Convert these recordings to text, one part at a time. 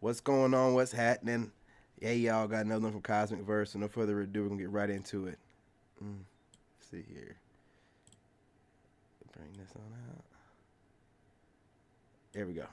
What's going on? What's happening? Hey, y'all got another one from Cosmic Verse. So no further ado, we're gonna get right into it. Let's see here. Bring this on out. There we go.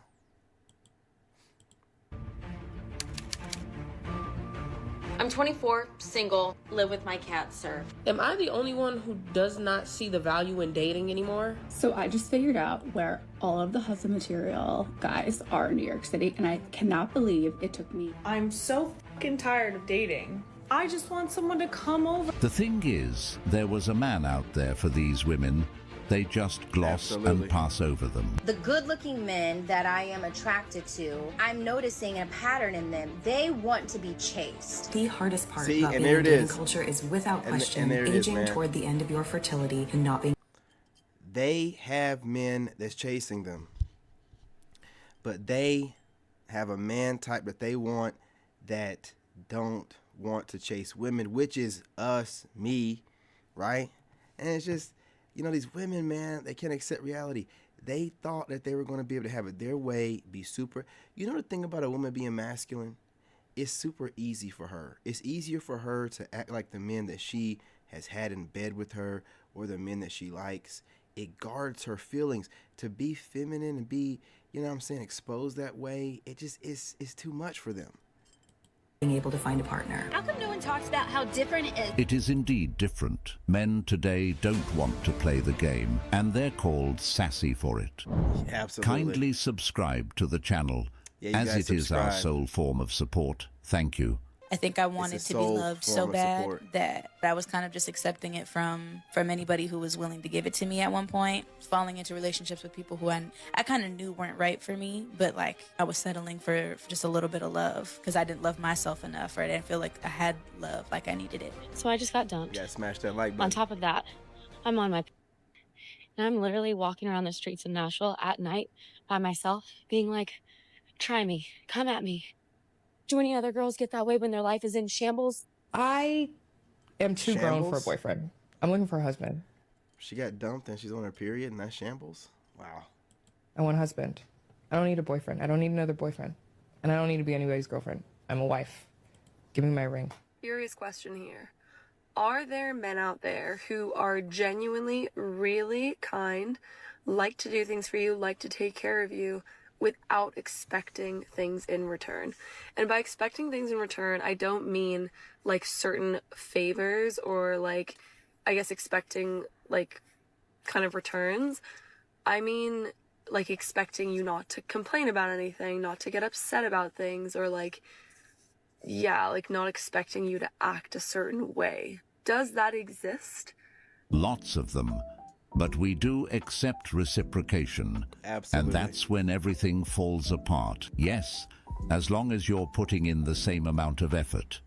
I'm 24, single, live with my cat, sir. Am I the only one who does not see the value in dating anymore? So I just figured out where all of the hustle material guys are in New York City, and I cannot believe it took me. I'm so fucking tired of dating. I just want someone to come over. The thing is, there was a man out there for these women. They just gloss and pass over them. The good-looking men that I am attracted to, I'm noticing a pattern in them. They want to be chased. The hardest part about being in dating culture is, without question, aging toward the end of your fertility and not being... They have men that's chasing them. But they have a man type that they want that don't want to chase women, which is us, me, right? And it's just... You know, these women, man, they can't accept reality. They thought that they were going to be able to have it their way, be super. You know the thing about a woman being masculine? It's super easy for her. It's easier for her to act like the men that she has had in bed with her or the men that she likes. It guards her feelings. To be feminine and be, you know what I'm saying, exposed that way, it just is too much for them. Being able to find a partner. How come no one talks about how different it is? It is indeed different. Men today don't want to play the game, and they're called sassy for it. Absolutely. Kindly subscribe to the channel, as it is our sole form of support. Thank you. I think I wanted to be loved so bad that I was kind of just accepting it from anybody who was willing to give it to me at one point. Falling into relationships with people who I kind of knew weren't right for me, but like I was settling for just a little bit of love because I didn't love myself enough, or I didn't feel like I had love like I needed it. So I just got dumped. Yeah, smash that like button. On top of that, I'm on my... And I'm literally walking around the streets of Nashville at night by myself being like, try me, come at me. Do any other girls get that way when their life is in shambles? I am too grown for a boyfriend. I'm looking for a husband. She got dumped and she's on her period and that's shambles? Wow. I want a husband. I don't need a boyfriend. I don't need another boyfriend. And I don't need to be anybody's girlfriend. I'm a wife. Give me my ring. Serious question here. Are there men out there who are genuinely really kind, like to do things for you, like to take care of you, without expecting things in return? And by expecting things in return, I don't mean like certain favors or like, I guess, expecting like kind of returns. I mean like expecting you not to complain about anything, not to get upset about things, or like, yeah, like not expecting you to act a certain way. Does that exist? Lots of them. But we do accept reciprocation. Absolutely. And that's when everything falls apart. Yes, as long as you're putting in the same amount of effort.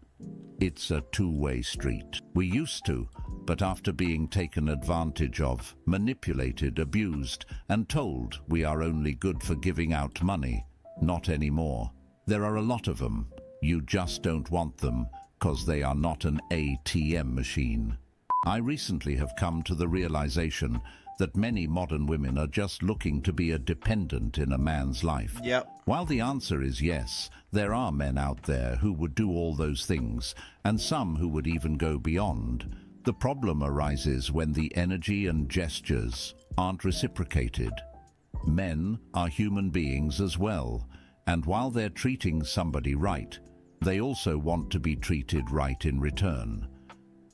It's a two-way street. We used to, but after being taken advantage of, manipulated, abused, and told we are only good for giving out money, not anymore. There are a lot of them. You just don't want them, 'cause they are not an ATM machine. I recently have come to the realization that many modern women are just looking to be a dependent in a man's life. Yep. While the answer is yes, there are men out there who would do all those things, and some who would even go beyond. The problem arises when the energy and gestures aren't reciprocated. Men are human beings as well, and while they're treating somebody right, they also want to be treated right in return.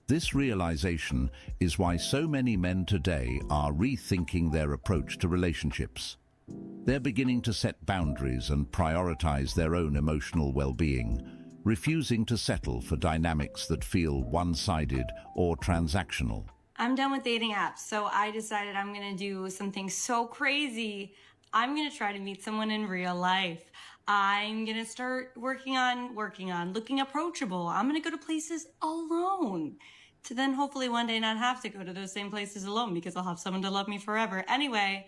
This realization is why so many men today are rethinking their approach to relationships. They're beginning to set boundaries and prioritize their own emotional well-being, refusing to settle for dynamics that feel one-sided or transactional. I'm done with dating apps, so I decided I'm gonna do something so crazy. I'm gonna try to meet someone in real life. I'm gonna start working on looking approachable. I'm gonna go to places alone to then hopefully one day not have to go to those same places alone because I'll have someone to love me forever. Anyway,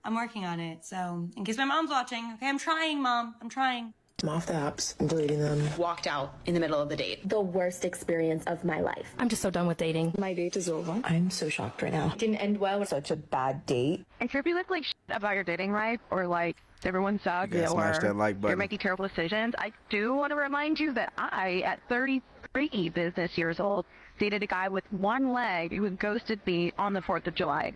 I'm working on it. So in case my mom's watching, okay, I'm trying, Mom. I'm trying. I'm off the apps. I'm deleting them. Walked out in the middle of the date. The worst experience of my life. I'm just so done with dating. My date is over. I'm so shocked right now. Didn't end well. Such a bad date. If you're like shit about your dating life or like everyone sucks, You gotta smash that like you're button. making terrible decisions. I do want to remind you that I, at 33 business years old, dated a guy with one leg who ghosted me on the 4th of July.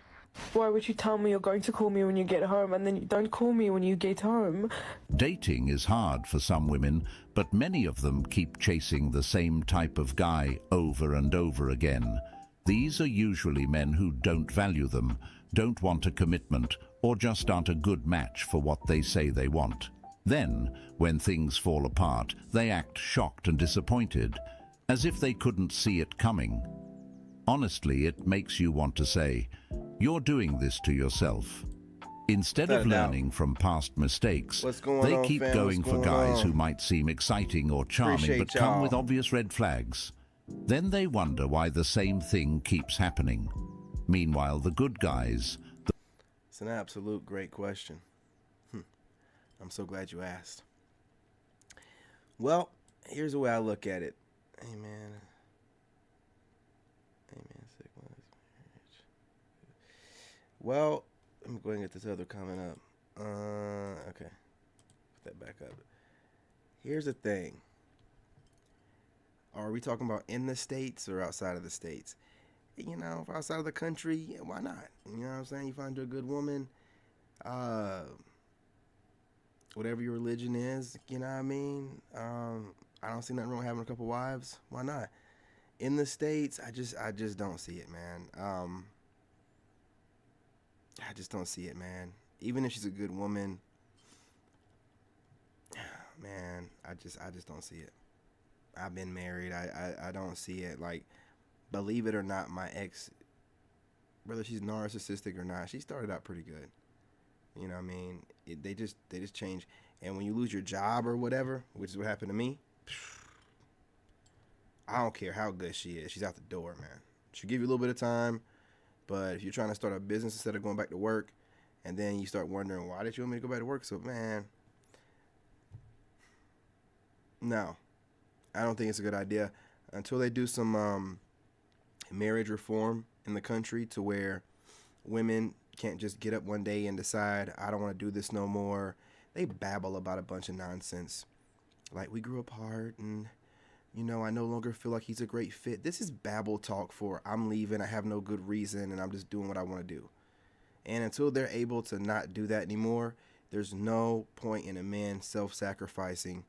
Why would you tell me you're going to call me when you get home and then you don't call me when you get home? Dating is hard for some women, but many of them keep chasing the same type of guy over and over again. These are usually men who don't value them, don't want a commitment, or just aren't a good match for what they say they want. Then, when things fall apart, they act shocked and disappointed, as if they couldn't see it coming. Honestly, it makes you want to say, "You're doing this to yourself." Instead of learning from past mistakes, they keep going for guys who might seem exciting or charming but come with obvious red flags. Then they wonder why the same thing keeps happening. Meanwhile, the good guys... It's an absolute great question. I'm so glad you asked. Well, here's the way I look at it. Amen. Well, let me go ahead and get this other comment up. Okay. Put that back up. Here's the thing. Are we talking about in the States or outside of the States? You know, if outside of the country, yeah, why not? You know what I'm saying? You find you a good woman, whatever your religion is, you know what I mean? I don't see nothing wrong with having a couple wives. Why not? In the States, I just don't see it, man. I just don't see it, man. Even if she's a good woman, man, I just don't see it. I've been married. I don't see it. Like, believe it or not, my ex, whether she's narcissistic or not, she started out pretty good. You know what I mean? They just change. And when you lose your job or whatever, which is what happened to me, I don't care how good she is. She's out the door, man. She'll give you a little bit of time, but if you're trying to start a business instead of going back to work, and then you start wondering, why did you want me to go back to work? So, man, no, I don't think it's a good idea until they do some marriage reform in the country to where women can't just get up one day and decide, I don't want to do this no more. They babble about a bunch of nonsense. Like, we grew apart and, you know, I no longer feel like he's a great fit. This is babble talk for I'm leaving, I have no good reason, and I'm just doing what I want to do. And until they're able to not do that anymore, there's no point in a man self-sacrificing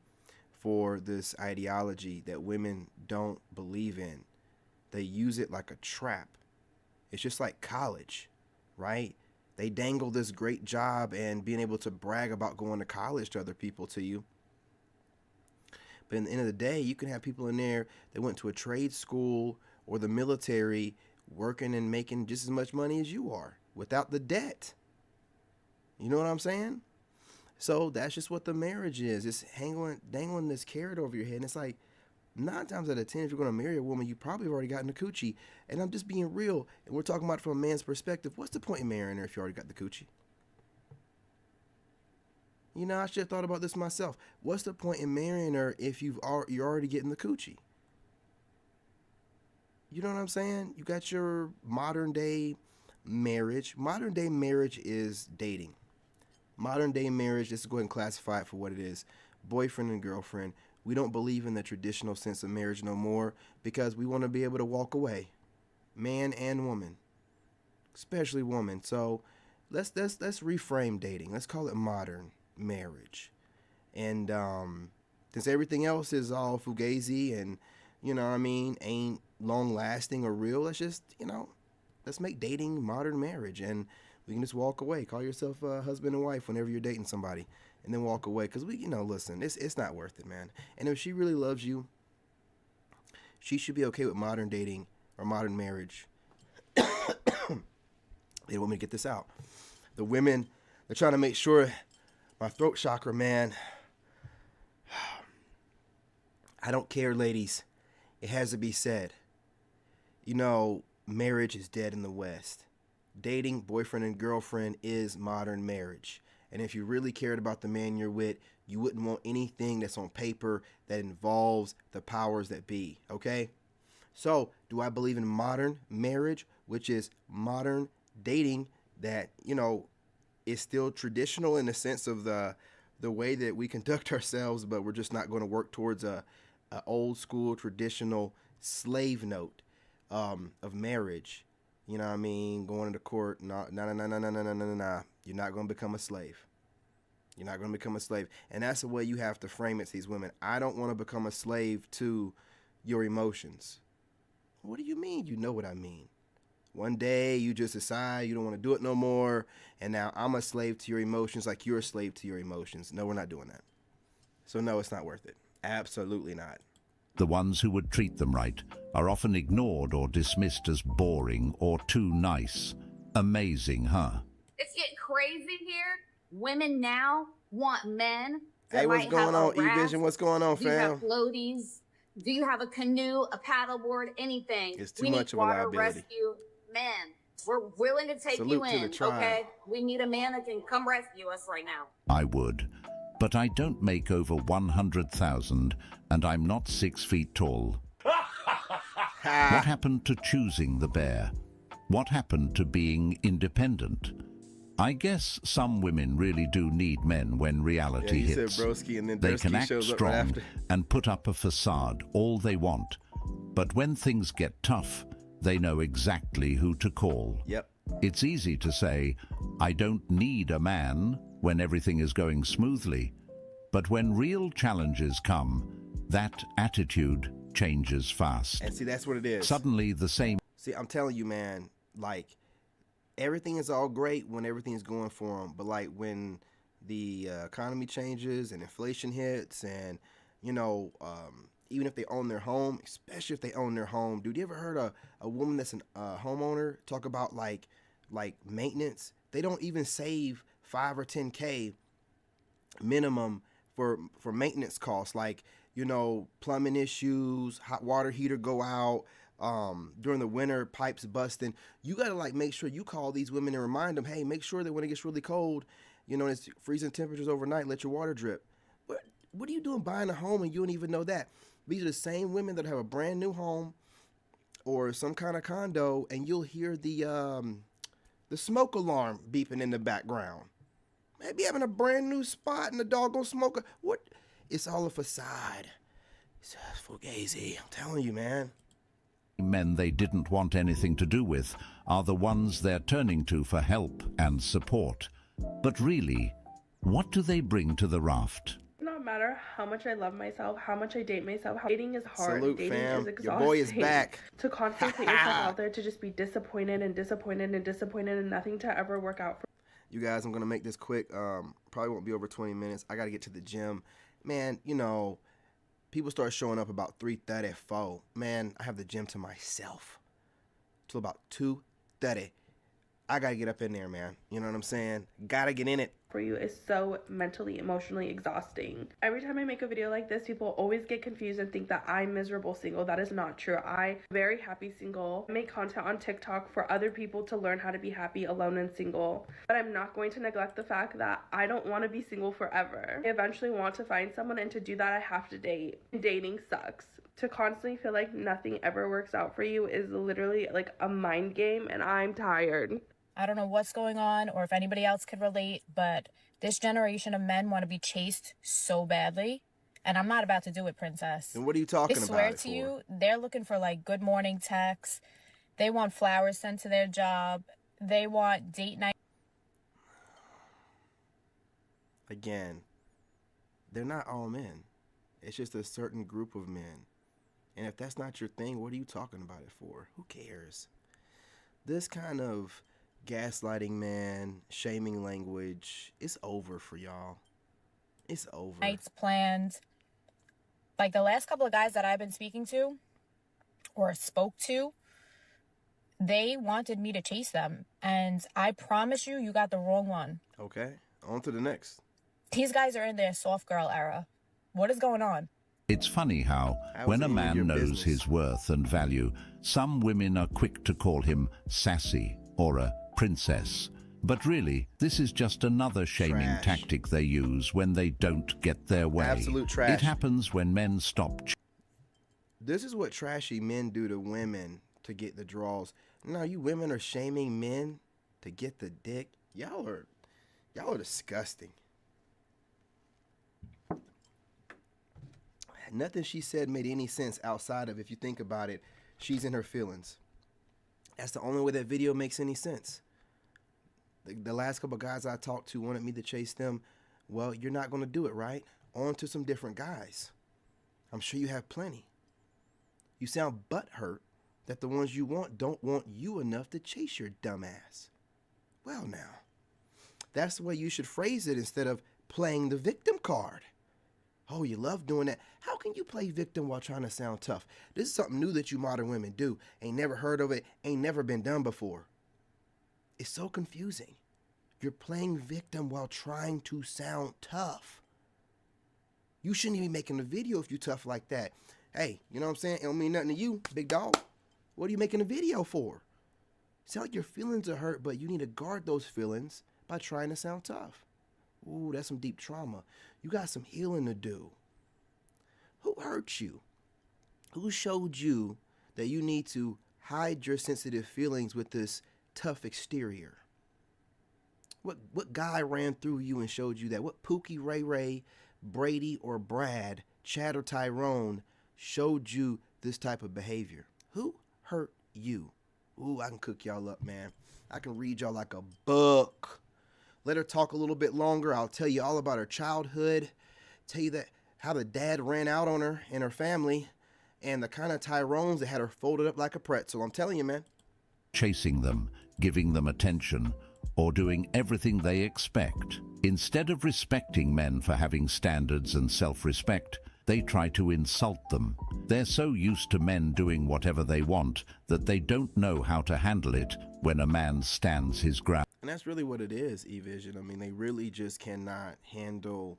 for this ideology that women don't believe in. They use it like a trap. It's just like college, right? They dangle this great job and being able to brag about going to college to other people to you. But in the end of the day, you can have people in there that went to a trade school or the military working and making just as much money as you are without the debt. You know what I'm saying? So that's just what the marriage is. It's dangling this carrot over your head. And it's like 9 times out of 10, if you're going to marry a woman, you probably have already gotten the coochie. And I'm just being real. And we're talking about it from a man's perspective. What's the point in marrying her if you already got the coochie? You know, I should have thought about this myself. What's the point in marrying her if you're already getting the coochie? You know what I'm saying? You got your modern day marriage. Modern day marriage is dating. Modern day marriage, let's go ahead and classify it for what it is. Boyfriend and girlfriend. We don't believe in the traditional sense of marriage no more because we want to be able to walk away. Man and woman. Especially woman. So let's reframe dating. Let's call it modern marriage. And since everything else is all fugazi and, you know what I mean, ain't long lasting or real, let's make dating modern marriage, and we can just walk away. Call yourself a husband and wife whenever you're dating somebody, and then walk away. Because listen, it's not worth it, man. And if she really loves you, she should be okay with modern dating or modern marriage. They don't want me to get this out. The women, they're trying to make sure my throat chakra, man. I don't care, ladies. It has to be said. Marriage is dead in the West. Dating, boyfriend and girlfriend, is modern marriage. And if you really cared about the man you're with, you wouldn't want anything that's on paper that involves the powers that be, okay? So, do I believe in modern marriage, which is modern dating that, it's still traditional in the sense of the way that we conduct ourselves, but we're just not going to work towards a old school traditional slave note of marriage. You know what I mean? Going into court, no. You're not going to become a slave. You're not going to become a slave. And that's the way you have to frame it to these women. I don't want to become a slave to your emotions. What do you mean? You know what I mean. One day you just decide you don't want to do it no more, and now I'm a slave to your emotions like you're a slave to your emotions. No, we're not doing that. So no, it's not worth it. Absolutely not. The ones who would treat them right are often ignored or dismissed as boring or too nice. Amazing, huh? It's getting crazy here. Women now want men. Hey, what's going on, E-Vision? What's going on, Do you have fam? floaties? Do you have a canoe, a paddleboard, anything? It's too much of a water liability. rescue men. We're willing to take Salute you to the in, tribe. okay? We need a man that can come rescue us right now. I would. But I don't make over 100,000 and I'm not 6 feet tall. What happened to choosing the bear? What happened to being independent? I guess some women really do need men when reality Yeah, you hits. said broski, and then They Dursky can act shows up right strong after. and put up a facade all they want. But when things get tough, they know exactly who to call. Yep. It's easy to say, I don't need a man when everything is going smoothly. But when real challenges come, that attitude changes fast. And see, that's what it is. Suddenly the same... See, I'm telling you, man, like, everything is all great when everything is going for them. But, like, when the economy changes and inflation hits and, you know, even if they own their home, especially if they own their home. Dude, you ever heard a woman that's a homeowner talk about, like maintenance? They don't even save 5 or 10K minimum for maintenance costs. Like, you know, plumbing issues, hot water heater go out, during the winter, pipes busting. You got to, like, make sure you call these women and remind them, hey, make sure that when it gets really cold, you know, it's freezing temperatures overnight, let your water drip. What are you doing buying a home and you don't even know that? These are the same women that have a brand new home or some kind of condo, and you'll hear the smoke alarm beeping in the background. Maybe having a brand new spot and the doggone smoker. What? It's all a facade. It's fugazi. I'm telling you, man. Men they didn't want anything to do with are the ones they're turning to for help and support. But really, what do they bring to the raft? No matter how much I love myself, how much I date myself, dating is hard. Salute, dating fam. is exhausting. Your boy is back. To constantly put yourself out there to just be disappointed and disappointed and disappointed and nothing to ever work out for. You guys, I'm going to make this quick. Probably won't be over 20 minutes. I got to get to the gym. Man, you know, people start showing up about 3:30, 4. Man, I have the gym to myself till about 2:30. I got to get up in there, man. You know what I'm saying? Got to get in it. For you is so mentally, emotionally exhausting. Every time I make a video like this, people always get confused and think that I'm miserable single. That is not true. I'm very happy single. I make content on TikTok for other people to learn how to be happy alone and single. But I'm not going to neglect the fact that I don't want to be single forever. I eventually want to find someone, and to do that I have to date. Dating sucks. To constantly feel like nothing ever works out for you is literally like a mind game, and I'm tired. I don't know what's going on or if anybody else could relate, but this generation of men want to be chased so badly. And I'm not about to do it, princess. And what are you talking about? I swear to you, they're looking for like good morning texts. They want flowers sent to their job. They want date night. Again, they're not all men. It's just a certain group of men. And if that's not your thing, what are you talking about it for? Who cares? This kind of gaslighting, man, shaming language, it's over for y'all. It's over. Nights planned. Like the last couple of guys that I've been speaking to or spoke to, they wanted me to chase them. And I promise you, you got the wrong one. Okay, on to the next. These guys are in their soft girl era. What is going on? It's funny how, when a man knows his worth and value, some women are quick to call him sassy or a princess. But really, this is just another shaming tactic they use when they don't get their way. Absolute trash. It happens when men stop. This is what trashy men do to women to get the draws. Now, you women are shaming men to get the dick. Y'all are Y'all are disgusting. Nothing she said made any sense outside of, if you think about it, she's in her feelings. That's the only way that video makes any sense. The last couple of guys I talked to wanted me to chase them. Well, you're not going to do it, right? On to some different guys. I'm sure you have plenty. You sound butthurt that the ones you want don't want you enough to chase your dumb ass. Well, now, that's the way you should phrase it instead of playing the victim card. Oh, you love doing that. How can you play victim while trying to sound tough? This is something new that you modern women do. Ain't never heard of it. Ain't never been done before. It's so confusing. You're playing victim while trying to sound tough. You shouldn't even be making a video if you're tough like that. Hey, you know what I'm saying? It don't mean nothing to you, big dog. What are you making a video for? Sound like your feelings are hurt, but you need to guard those feelings by trying to sound tough. Ooh, that's some deep trauma. You got some healing to do. Who hurt you? Who showed you that you need to hide your sensitive feelings with this tough exterior? What guy ran through you and showed you that? What Pookie, Ray Ray, Brady, or Brad, Chad, or Tyrone showed you this type of behavior? Who hurt you? Ooh, I can cook y'all up, man. I can read y'all like a book. Let her talk a little bit longer. I'll tell you all about her childhood. Tell you that how the dad ran out on her and her family, and the kind of Tyrones that had her folded up like a pretzel. I'm telling you, man. Chasing them, giving them attention, or doing everything they expect. Instead of respecting men for having standards and self-respect, they try to insult them. They're so used to men doing whatever they want that they don't know how to handle it when a man stands his ground. And that's really what it is, E-Vision. I mean, they really just cannot handle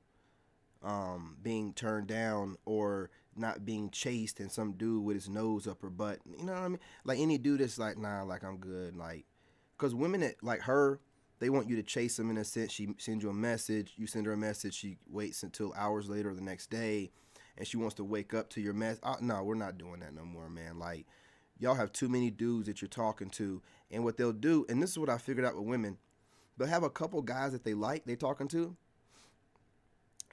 being turned down or not being chased and some dude with his nose up her butt. You know what I mean? Like any dude that's like, nah, like I'm good. Like, because women that like her, they want you to chase them in a sense. She sends you a message. You send her a message. She waits until hours later or the next day, and she wants to wake up to your mess. No, we're not doing that no more, man. Like, y'all have too many dudes that you're talking to. And what they'll do, and this is what I figured out with women, they'll have a couple guys that they like, they talking to.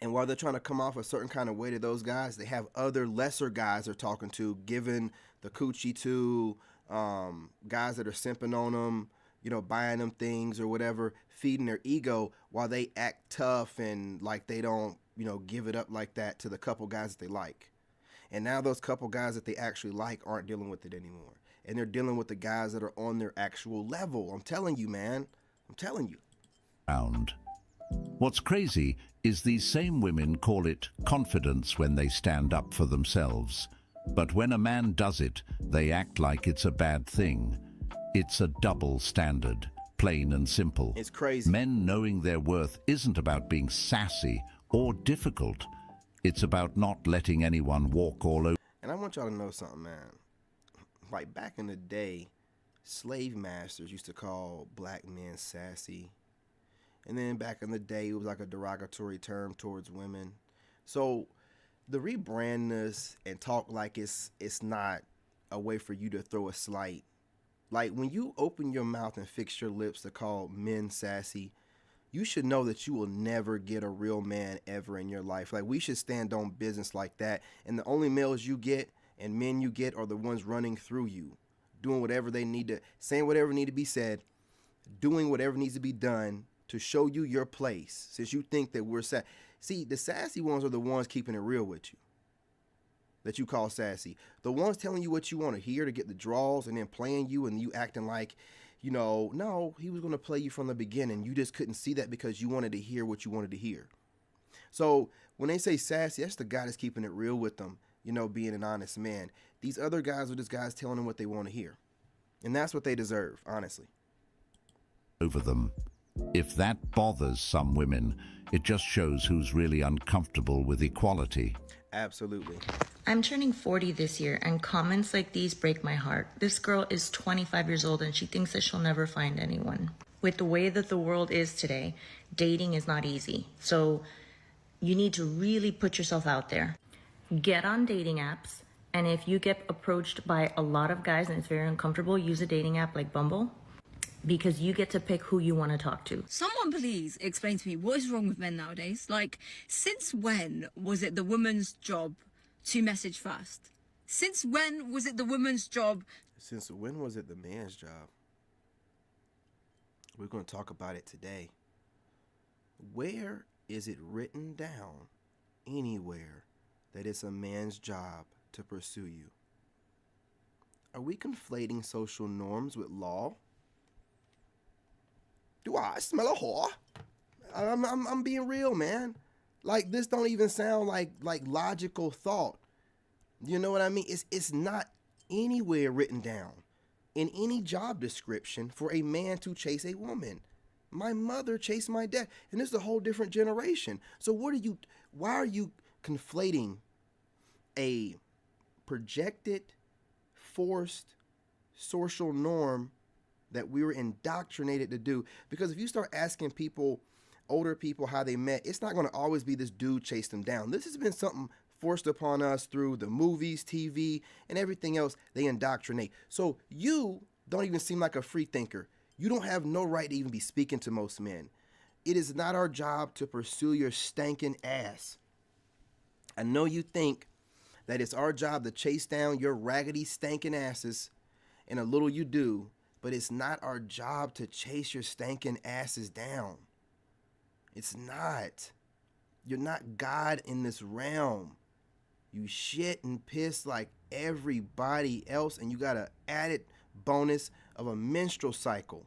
And while they're trying to come off a certain kind of way to those guys, they have other lesser guys they're talking to, giving the coochie to, guys that are simping on them, you know, buying them things or whatever, feeding their ego while they act tough and like they don't, you know, give it up like that to the couple guys that they like. And now those couple guys that they actually like aren't dealing with it anymore. And they're dealing with the guys that are on their actual level. I'm telling you, man. I'm telling you. What's crazy is these same women call it confidence when they stand up for themselves. But when a man does it, they act like it's a bad thing. It's a double standard, plain and simple. It's crazy. Men knowing their worth isn't about being sassy or difficult. It's about not letting anyone walk all over. And I want y'all to know something, man. Like back in the day, slave masters used to call black men sassy. And then back in the day, it was like a derogatory term towards women. So the rebrand this and talk like it's not a way for you to throw a slight. Like when you open your mouth and fix your lips to call men sassy, you should know that you will never get a real man ever in your life. Like we should stand on business like that. And the only males you get and men you get are the ones running through you, doing whatever they need to, saying whatever need to be said, doing whatever needs to be done to show you your place, since you think that we're sassy. See, the sassy ones are the ones keeping it real with you, that you call sassy. The ones telling you what you want to hear to get the draws and then playing you and you acting like, you know, no, he was going to play you from the beginning. You just couldn't see that because you wanted to hear what you wanted to hear. So when they say sassy, that's the guy that's keeping it real with them, you know, being an honest man. These other guys are just guys telling them what they want to hear. And that's what they deserve, honestly. Over them. If that bothers some women, it just shows who's really uncomfortable with equality. Absolutely. I'm turning 40 this year, and comments like these break my heart. This girl is 25 years old, and she thinks that she'll never find anyone. With the way that the world is today, dating is not easy. So you need to really put yourself out there. Get on dating apps, and if you get approached by a lot of guys and it's very uncomfortable, use a dating app like Bumble. because you get to pick who you want to talk to. Someone please explain to me what is wrong with men nowadays. Like, since when was it the woman's job to message first? Since when was it the woman's job? Since when was it the man's job? We're going to talk about it today. Where is it written down anywhere that it's a man's job to pursue you? Are we conflating social norms with law? Do I smell a whore? I'm being real, man. Like, this don't even sound like logical thought. You know what I mean? It's not anywhere written down in any job description for a man to chase a woman. My mother chased my dad, and this is a whole different generation. So why are you conflating a projected, forced social norm that we were indoctrinated to do? Because if you start asking people, older people, how they met, it's not going to always be this dude chased them down. This has been something forced upon us through the movies, TV, and everything else they indoctrinate. So you don't even seem like a free thinker. You don't have no right to even be speaking to most men. It is not our job to pursue your stankin' ass. I know you think that it's our job to chase down your raggedy, stankin' asses, and a little you do, but it's not our job to chase your stankin' asses down. It's not. You're not God in this realm. You shit and piss like everybody else, and you got an added bonus of a menstrual cycle.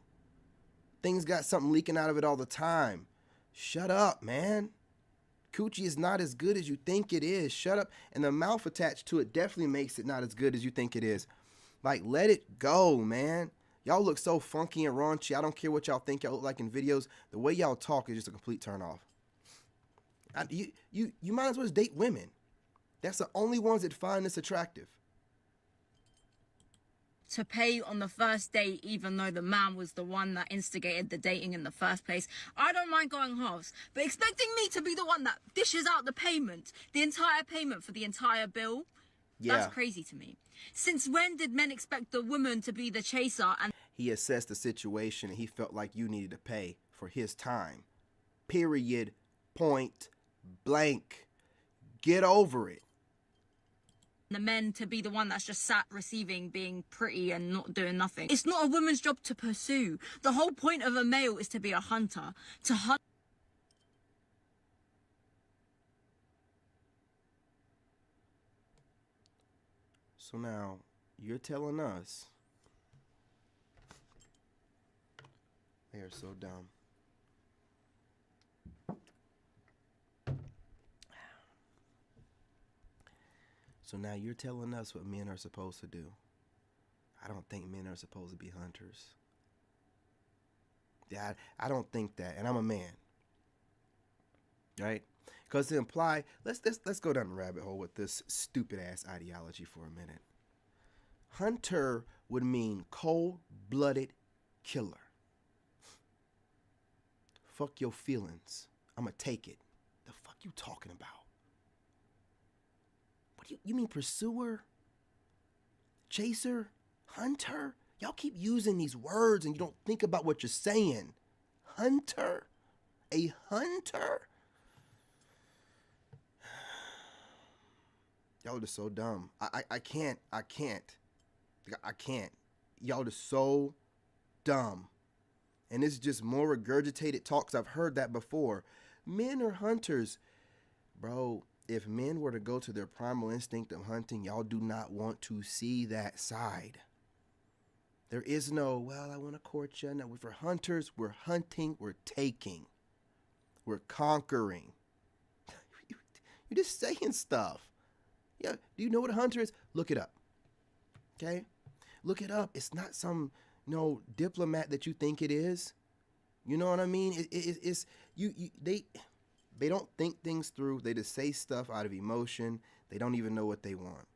Things got something leaking out of it all the time. Shut up, man. Coochie is not as good as you think it is. Shut up. And the mouth attached to it definitely makes it not as good as you think it is. Like, let it go, man. Y'all look so funky and raunchy. I don't care what y'all think y'all look like in videos. The way y'all talk is just a complete turn off. You might as well just date women. That's the only ones that find this attractive. To pay on the first date, even though the man was the one that instigated the dating in the first place. I don't mind going halves, but expecting me to be the one that dishes out the payment, the entire payment for the entire bill, that's crazy to me. Since when did men expect the woman to be the chaser? And he assessed the situation and he felt like you needed to pay for his time. Period. Point blank. Get over it. The men to be the one that's just sat receiving, being pretty and not doing nothing. It's not a woman's job to pursue. The whole point of a male is to be a hunter. To hunt. So now, you're telling us they are so dumb. So now you're telling us what men are supposed to do. I don't think men are supposed to be hunters. Yeah, I don't think that. And I'm a man. Right? Because to imply, let's go down the rabbit hole with this stupid ass ideology for a minute. Hunter would mean cold-blooded killer. Fuck your feelings. I'ma take it. The fuck you talking about? What do you mean pursuer? Chaser? Hunter? Y'all keep using these words and you don't think about what you're saying. Hunter? A hunter? Y'all are so dumb. I can't. Y'all are so dumb. And it's just more regurgitated talks. I've heard that before. Men are hunters. Bro, if men were to go to their primal instinct of hunting, y'all do not want to see that side. There is no, well, I want to court you. No, for hunters, we're hunting, we're taking. We're conquering. You're just saying stuff. Yeah, do you know what a hunter is? Look it up. Okay? Look it up. It's not some, diplomat that you think it is. You know what I mean? They don't think things through. They just say stuff out of emotion. They don't even know what they want.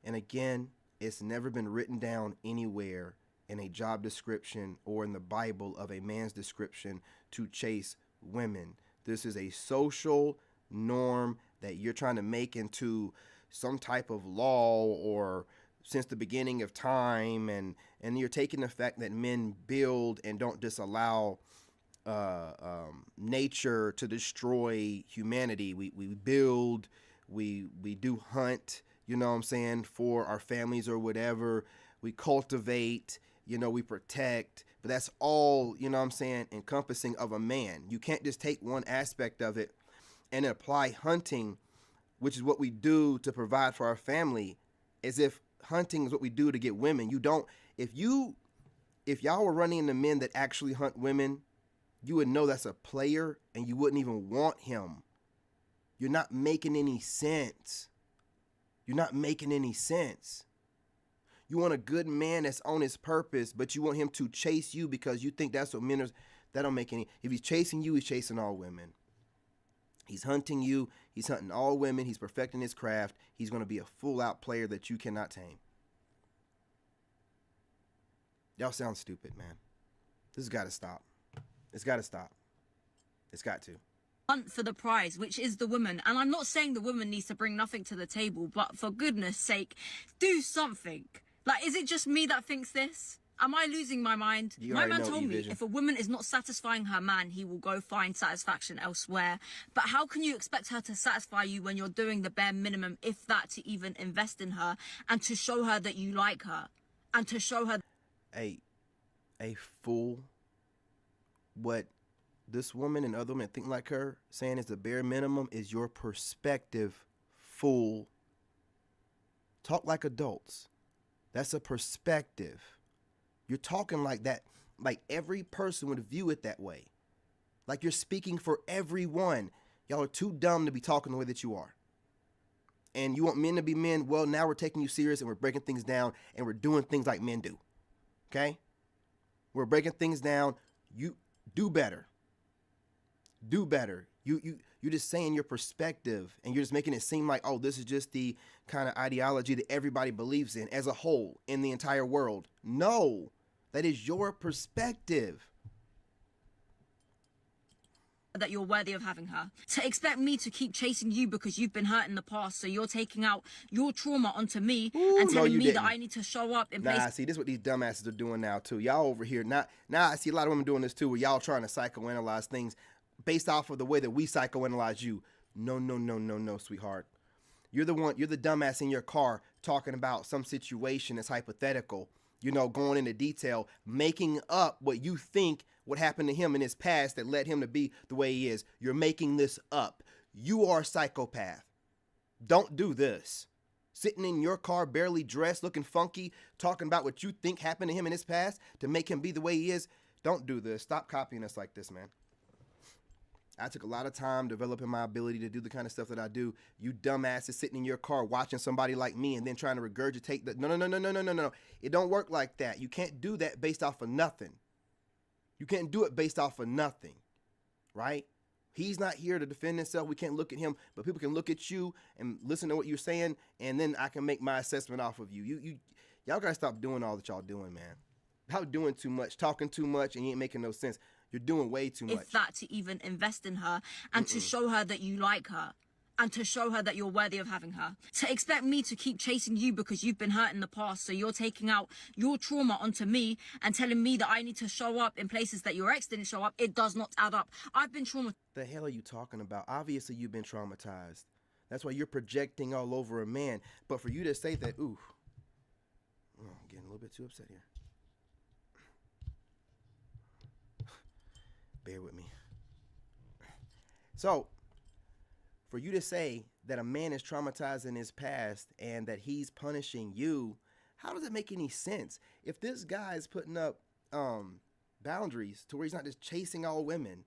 And again, it's never been written down anywhere in a job description or in the Bible of a man's description to chase women. This is a social norm that you're trying to make into some type of law or since the beginning of time, and you're taking the fact that men build and don't just allow nature to destroy humanity. We build, we do hunt, you know what I'm saying, for our families or whatever. We cultivate, you know, we protect, but that's all, you know what I'm saying, encompassing of a man. You can't just take one aspect of it and apply hunting, which is what we do to provide for our family, as if hunting is what we do to get women. You don't, if y'all were running into men that actually hunt women, you would know that's a player and you wouldn't even want him. You're not making any sense. You're not making any sense. You want a good man that's on his purpose, but you want him to chase you because you think that's what men are. That don't make any. If he's chasing you, he's chasing all women. He's hunting you. He's hunting all women. He's perfecting his craft. He's going to be a full-out player that you cannot tame. Y'all sound stupid, man. This has got to stop. It's got to stop. It's got to. Hunt for the prize, which is the woman. And I'm not saying the woman needs to bring nothing to the table, but for goodness sake, do something. Like, is it just me that thinks this? Am I losing my mind? My man told me if a woman is not satisfying her man, he will go find satisfaction elsewhere. But how can you expect her to satisfy you when you're doing the bare minimum, if that, to even invest in her and to show her that you like her and to show her... A fool. What this woman and other women think like her saying is the bare minimum is your perspective, fool. Talk like adults. That's a perspective. You're talking like that, like every person would view it that way. Like you're speaking for everyone. Y'all are too dumb to be talking the way that you are. And you want men to be men. Well, now we're taking you serious and we're breaking things down and we're doing things like men do. Okay? We're breaking things down. You do better. Do better. You're just saying your perspective and you're just making it seem like, oh, this is just the kind of ideology that everybody believes in as a whole in the entire world. No, that is your perspective. That you're worthy of having her. To expect me to keep chasing you because you've been hurt in the past, so you're taking out your trauma onto me and telling me that I need to show up in place. Nah, see, this is what these dumbasses are doing now too. Y'all over here, now I see a lot of women doing this too, where y'all trying to psychoanalyze things based off of the way that we psychoanalyze you. No, sweetheart. You're the dumbass in your car talking about some situation that's hypothetical, you know, going into detail, making up what you think what happened to him in his past that led him to be the way he is. You're making this up. You are a psychopath. Don't do this. Sitting in your car, barely dressed, looking funky, talking about what you think happened to him in his past to make him be the way he is. Don't do this. Stop copying us like this, man. I took a lot of time developing my ability to do the kind of stuff that I do. You dumbasses sitting in your car watching somebody like me and then trying to regurgitate the no. It don't work like that. You can't do that based off of nothing. You can't do it based off of nothing, right? He's not here to defend himself. We can't look at him, but people can look at you and listen to what you're saying, and then I can make my assessment off of you. Y'all gotta stop doing all that y'all doing, man. Y'all doing too much, talking too much, and you ain't making no sense. You're doing way too much. If that, to even invest in her and to show her that you like her and to show her that you're worthy of having her. To expect me to keep chasing you because you've been hurt in the past, so you're taking out your trauma onto me and telling me that I need to show up in places that your ex didn't show up, it does not add up. I've been traumatized. The hell are you talking about? Obviously, you've been traumatized. That's why you're projecting all over a man. But for you to say that, ooh, I'm getting a little bit too upset here. Bear with me. So, for you to say that a man is traumatized in his past and that he's punishing you, how does it make any sense? If this guy is putting up boundaries to where he's not just chasing all women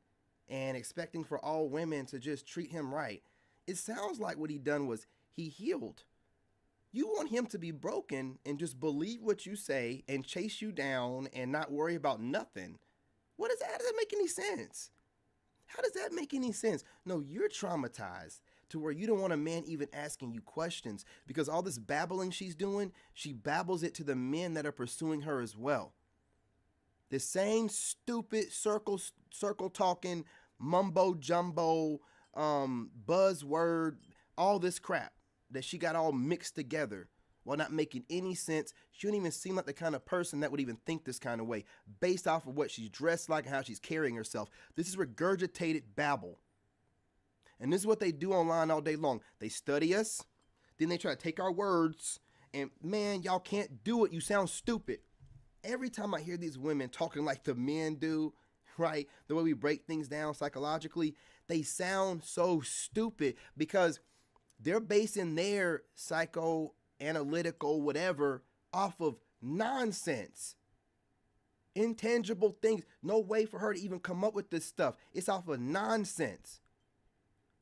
and expecting for all women to just treat him right, it sounds like what he done was he healed. You want him to be broken and just believe what you say and chase you down and not worry about nothing. How does that make any sense? How does that make any sense? No, you're traumatized to where you don't want a man even asking you questions because all this babbling she's doing, she babbles it to the men that are pursuing her as well. The same stupid circle talking, mumbo jumbo, buzzword, all this crap that she got all mixed together while not making any sense. She don't even seem like the kind of person that would even think this kind of way based off of what she's dressed like and how she's carrying herself. This is regurgitated babble. And this is what they do online all day long. They study us, then they try to take our words, and man, y'all can't do it. You sound stupid. Every time I hear these women talking like the men do, right, the way we break things down psychologically, they sound so stupid because they're basing their psychoanalytical whatever off of nonsense. Intangible things. No way for her to even come up with this stuff. It's off of nonsense.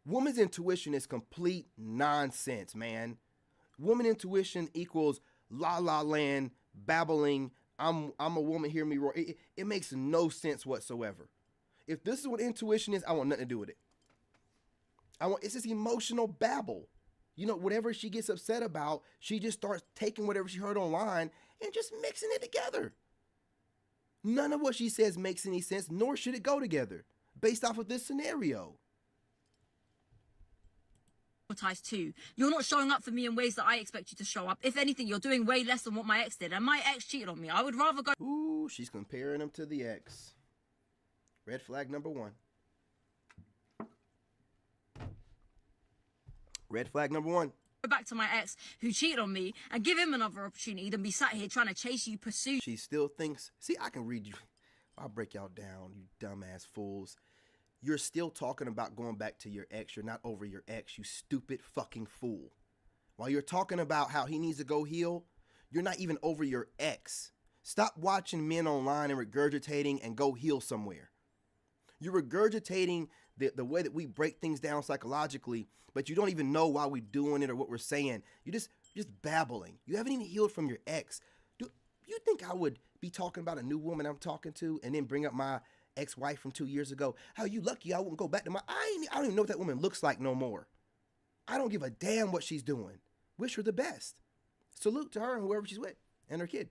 Woman's intuition is complete nonsense, man. Woman intuition equals la la land, babbling, I'm a woman, hear me roar. It makes no sense whatsoever. If this is what intuition is, I want nothing to do with it. It's just emotional babble. You know, whatever she gets upset about, she just starts taking whatever she heard online and just mixing it together. None of what she says makes any sense, nor should it go together based off of this scenario. Too. You're not showing up for me in ways that I expect you to show up. If anything, you're doing way less than what my ex did, and my ex cheated on me. I would rather go. Ooh, she's comparing him to the ex. Red flag number one. Red flag number one. Go back to my ex who cheated on me and give him another opportunity than be sat here trying to chase you, pursue. She still thinks, see, I can read you. I'll break y'all down, you dumbass fools. You're still talking about going back to your ex. You're not over your ex, you stupid fucking fool. While you're talking about how he needs to go heal, you're not even over your ex. Stop watching men online and regurgitating and go heal somewhere. You're regurgitating the way that we break things down psychologically, but you don't even know why we're doing it or what we're saying. You're just babbling. You haven't even healed from your ex. Do you think I would be talking about a new woman I'm talking to and then bring up my ex-wife from 2 years ago? How you lucky I wouldn't go back to I don't even know what that woman looks like no more. I don't give a damn what she's doing. Wish her the best. Salute to her and whoever she's with and her kid.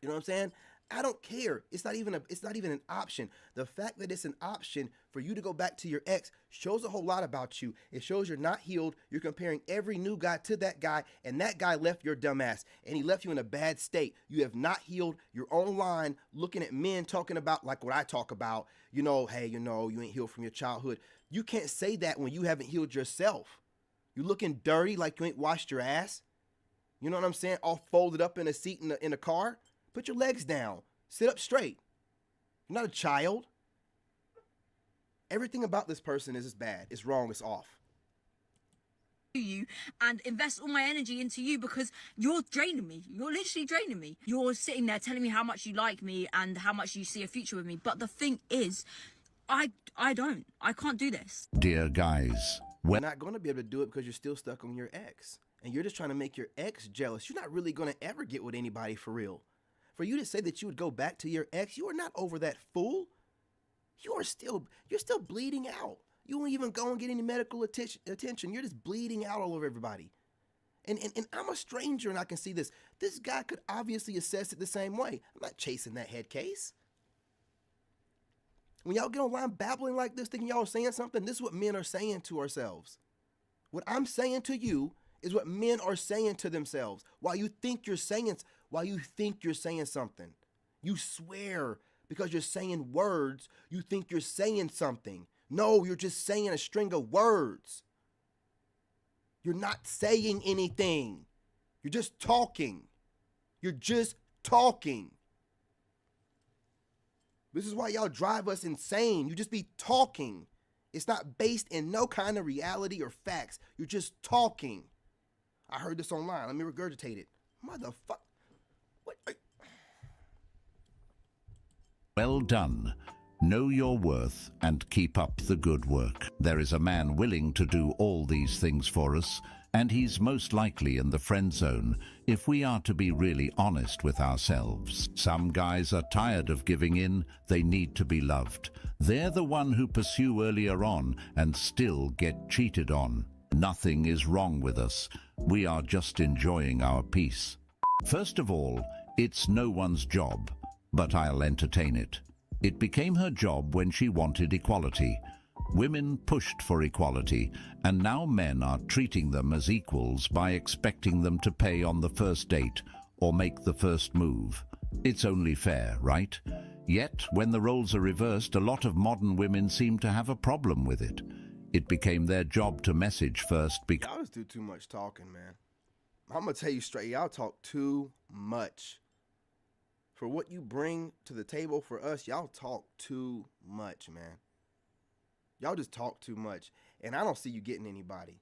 You know what I'm saying? I don't care. It's not even an option. The fact that it's an option for you to go back to your ex shows a whole lot about you. It shows you're not healed. You're comparing every new guy to that guy, and that guy left your dumb ass, and he left you in a bad state. You have not healed. You're online looking at men talking about like what I talk about. You know, hey, you know, you ain't healed from your childhood. You can't say that when you haven't healed yourself. You looking dirty like you ain't washed your ass. You know what I'm saying? All folded up in a seat in a car. Put your legs down. Sit up straight. You're not a child. Everything about this person is just bad. It's wrong. It's off. You and invest all my energy into you because you're draining me. You're literally draining me. You're sitting there telling me how much you like me and how much you see a future with me. But the thing is, I can't do this. Dear guys, we're not going to be able to do it because you're still stuck on your ex. And you're just trying to make your ex jealous. You're not really going to ever get with anybody for real. For you to say that you would go back to your ex, you are not over that, fool. You're still bleeding out. You won't even go and get any medical attention. You're just bleeding out all over everybody. And I'm a stranger and I can see this. This guy could obviously assess it the same way. I'm not chasing that head case. When y'all get online babbling like this, thinking y'all are saying something, this is what men are saying to ourselves. What I'm saying to you is what men are saying to themselves. While you think you're saying something, you swear because you're saying words, you think you're saying something. No, you're just saying a string of words. You're not saying anything. You're just talking. You're just talking. This is why y'all drive us insane. You just be talking. It's not based in no kind of reality or facts. You're just talking. I heard this online. Let me regurgitate it. Motherfucker. What? Well done. Know your worth and keep up the good work. There is a man willing to do all these things for us, and he's most likely in the friend zone if we are to be really honest with ourselves. Some guys are tired of giving in. They need to be loved. They're the one who pursue earlier on and still get cheated on. Nothing is wrong with us. We are just enjoying our peace. First of all, it's no one's job, but I'll entertain it. It became her job when she wanted equality. Women pushed for equality, and now men are treating them as equals by expecting them to pay on the first date or make the first move. It's only fair, right? Yet, when the roles are reversed, a lot of modern women seem to have a problem with it. It became their job to message first because... Y'all just do too much talking, man. I'm going to tell you straight, y'all talk too much. For what you bring to the table for us, y'all talk too much, man. Y'all just talk too much. And I don't see you getting anybody.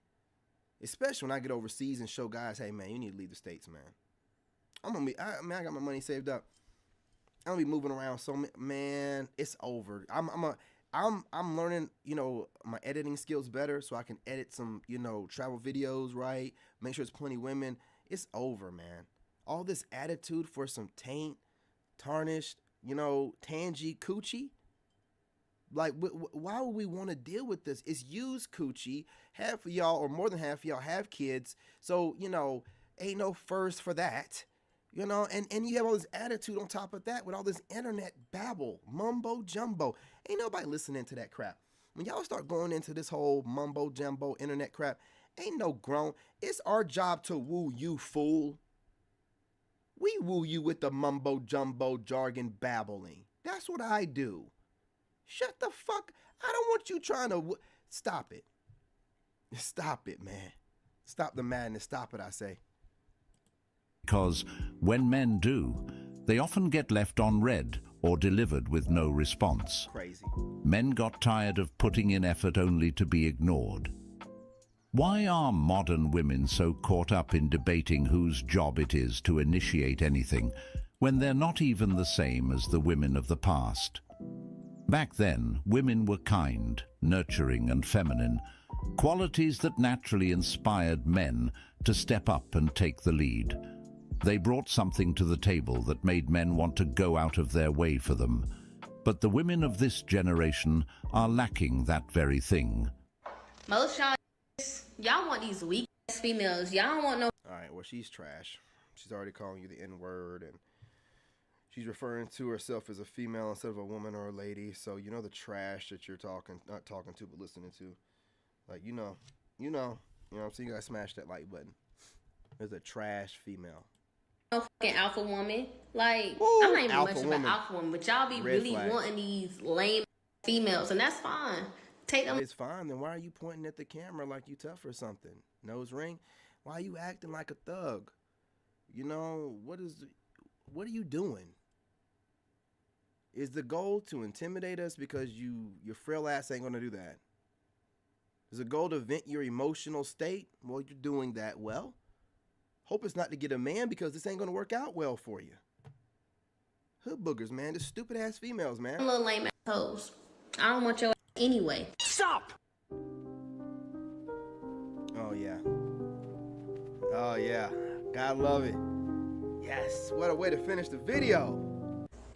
Especially when I get overseas and show guys, hey, man, you need to leave the States, man. I got my money saved up. I'm going to be moving around so, man, it's over. I'm learning, my editing skills better so I can edit some, travel videos, right? Make sure it's plenty of women. It's over, man. All this attitude for some taint, tarnished, tangy coochie. Like, why would we want to deal with this? It's used coochie. Half of y'all, or more than half of y'all, have kids. So, ain't no first for that. And you have all this attitude on top of that with all this internet babble, mumbo jumbo. Ain't nobody listening to that crap. When y'all start going into this whole mumbo jumbo internet crap, ain't no grown. It's our job to woo you, fool. We woo you with the mumbo jumbo jargon babbling. That's what I do. Shut the fuck. I don't want you trying to... Stop it. Stop it, man. Stop the madness. Stop it, I say. Because when men do, they often get left on red or delivered with no response. Crazy. Men got tired of putting in effort only to be ignored. Why are modern women so caught up in debating whose job it is to initiate anything when they're not even the same as the women of the past? Back then, women were kind, nurturing, and feminine, qualities that naturally inspired men to step up and take the lead. They brought something to the table that made men want to go out of their way for them. But the women of this generation are lacking that very thing. Most y'all want these weak ass females. Y'all don't want no... All right, well, she's trash. She's already calling you the N-word, and she's referring to herself as a female instead of a woman or a lady. So you know the trash that you're not talking to, but listening to. Like, you know what I'm saying? You gotta smash that like button. There's a trash female. No fucking alpha woman. Like, Woo, I'm not even much of woman. an alpha woman, but y'all be Red really flag. wanting these lame females, and that's fine. Take them. It's fine. Then why are you pointing at the camera like you tough or something? Nose ring? Why are you acting like a thug? What are you doing? Is the goal to intimidate us because your frail ass ain't gonna do that? Is the goal to vent your emotional state? Well, you're doing that well. Hope it's not to get a man because this ain't gonna work out well for you. Hood boogers, man. This stupid ass females, man. Little lame assholes. I don't want your ass anyway. Stop! Oh yeah. Oh yeah. God love it. Yes. What a way to finish the video.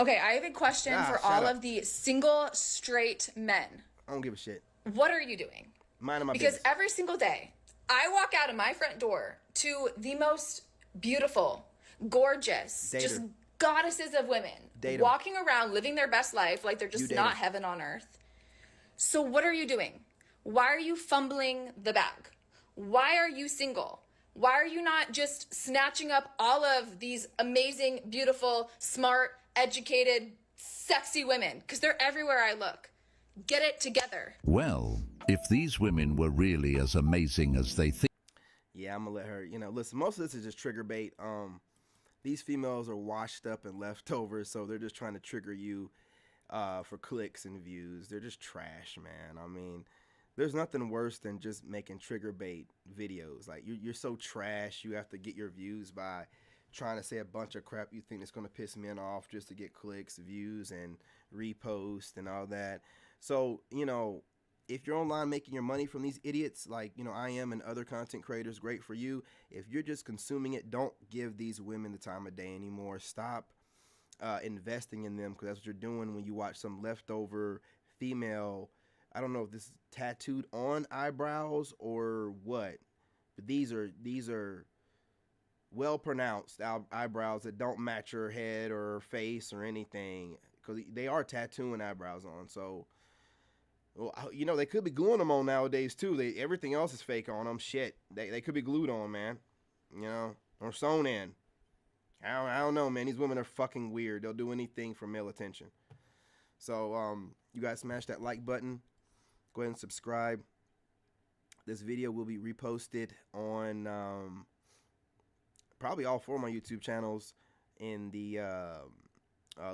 Okay, I have a question for all of the single straight men. I don't give a shit. What are you doing? Minding my Because business. every single day, I walk out of my front door to the most beautiful, gorgeous, Date just her. goddesses of women Date 'em. walking around living their best life like they're You just date not 'em. heaven on earth. So what are you doing? Why are you fumbling the bag? Why are you single? Why are you not just snatching up all of these amazing, beautiful, smart, educated, sexy women? Because they're everywhere I look. Get it together. Well, if these women were really as amazing as they think... Yeah, I'm gonna let her, listen, most of this is just trigger bait. These females are washed up and leftovers, so they're just trying to trigger you for clicks and views. They're just trash, man. I mean, there's nothing worse than just making trigger bait videos. Like, you're so trash, you have to get your views by trying to say a bunch of crap you think is going to piss men off just to get clicks, views, and repost and all that. So, if you're online making your money from these idiots like, I am and other content creators, great for you. If you're just consuming it, don't give these women the time of day anymore. Stop investing in them, because that's what you're doing when you watch some leftover female. I don't know if this is tattooed on eyebrows or what, but these are well pronounced eyebrows that don't match her head or her face or anything, because they are tattooing eyebrows on. So Well, you know, they could be gluing them on nowadays too. Everything else is fake on them. Shit, they could be glued on, man. You know, or sewn in. I don't know, man. These women are fucking weird. They'll do anything for male attention. So, you guys smash that like button. Go ahead and subscribe. This video will be reposted on probably all 4 of my YouTube channels in the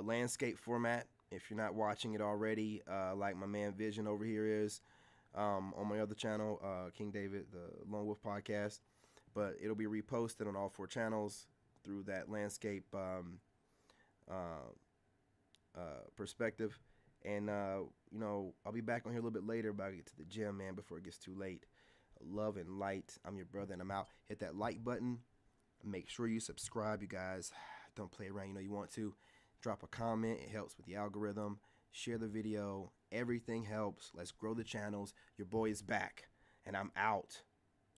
landscape format. If you're not watching it already, like my man Vision over here is, on my other channel, King David, the Lone Wolf Podcast. But it'll be reposted on all 4 channels through that landscape perspective. And, you know, I'll be back on here a little bit later about to get to the gym, man, before it gets too late. Love and light. I'm your brother, and I'm out. Hit that like button. Make sure you subscribe, you guys. Don't play around. You know you want to. Drop a comment. It helps with the algorithm. Share the video. Everything helps. Let's grow the channels. Your boy is back, and I'm out.